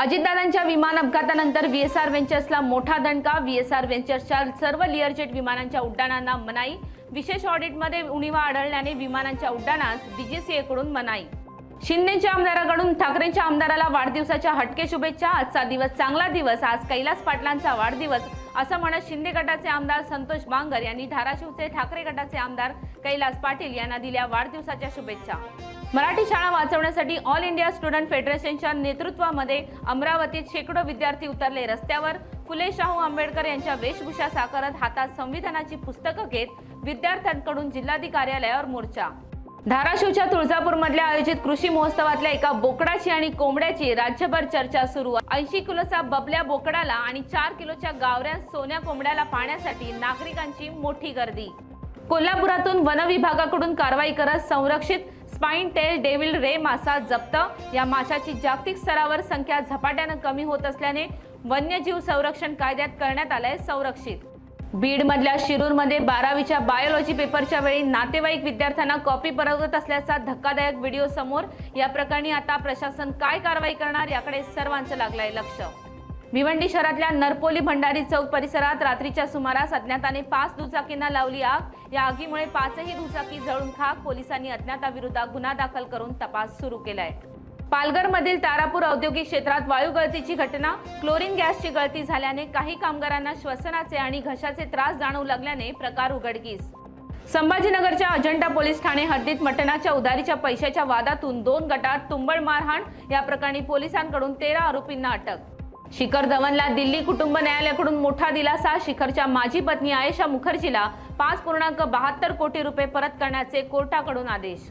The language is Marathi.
अजितदादांच्या विमान अपघातानंतर व्हीएसआर व्हेंचर्सला मोठा दणका। व्हीएसआर व्हेंचर्सच्या सर्व लिअरजेट विमानांच्या उड्डाणांना मनाई। विशेष ऑडिटमध्ये उणिवा आढळल्याने विमानांच्या उड्डाणास डीजीसीएकडून मनाई। शिंदेच्या आमदाराकडून ठाकरेंच्या आमदाराला वाढदिवसाच्या हटके शुभेच्छा। आजचा दिवस चांगला दिवस, आज कैलास पाटलांचा वाढदिवस असं म्हणत शिंदे गटाचे आमदार संतोष बांगर यांनी धाराशिवचे ठाकरे गटाचे आमदार कैलास पाटील यांना दिल्या वाढदिवसाच्या शुभेच्छा। मराठी शाळा वाचवण्यासाठी ऑल इंडिया स्टुडंट फेडरेशनच्या नेतृत्वामध्ये अमरावतीत शेकडो विद्यार्थी उतरले रस्त्यावर। फुले शाहू आंबेडकर यांच्या वेशभूषा साकारत हातात संविधानाची पुस्तकं घेत विद्यार्थ्यांकडून जिल्हाधिकारी कार्यालयावर मोर्चा। धाराशिवच्या तुळजापूरमधल्या आयोजित कृषी महोत्सवातल्या एका बोकडाची आणि कोंबड्याची राज्यभर चर्चा सुरू। 80 किलोचा बबल्या बोकडाला आणि 4 किलोच्या गावऱ्या सोन्या कोंबड्याला पाहण्यासाठी नागरिकांची मोठी गर्दी। कोल्हापुरातून वन विभागाकडून कारवाई करत संरक्षित स्पाइन टेल डेव्हिल रे मासा जप्त। या माशाची जागतिक स्तरावर संख्या झपाट्याने कमी होत असल्याने वन्यजीव संरक्षण कायद्यात करण्यात आलंय संरक्षित। बीड मधल्या शिरूरमध्ये 12वीच्या बायोलॉजी पेपरच्या वेळी नातेवाईक विद्यार्थ्यांना कॉपी परवत असल्याचा धक्कादायक व्हिडिओ समोर। या प्रकरणी आता प्रशासन काय कारवाई करणार याकडे सर्वांचं लागलंय लक्ष। भिवंडी शहरातल्या नरपोली भंडारी चौक परिसरात रात्रीच्या सुमारास अज्ञाताने 5 दुचाकींना लावली आग। या आगीमुळे 5ही दुचाकी जळून खाक। पोलिसांनी अज्ञाताविरुद्ध गुन्हा दाखल करून तपास सुरू केलाय। पालघरमधील तारापूर औद्योगिक क्षेत्रात वायू गळतीची घटना। क्लोरीन गॅसची गळती झाल्याने काही कामगारांना श्वसनाचे आणि घशाचे त्रास जाणवू लागल्याने प्रकार उघडकीस। संभाजीनगरच्या अजंठा पोलीस ठाणे हद्दीत मटणाच्या उधारीच्या पैशाच्या वादातून 2 गटात तुंबळ मारहाण। या प्रकरणी पोलिसांकडून 13 आरोपींना अटक। शिखर धवनला दिल्ली कुटुंब न्यायालयाकडून मोठा दिलासा। शिखरच्या माजी पत्नी आयेशा मुखर्जीला 5.72 कोटी रुपये परत करण्याचे कोर्टाकडून आदेश।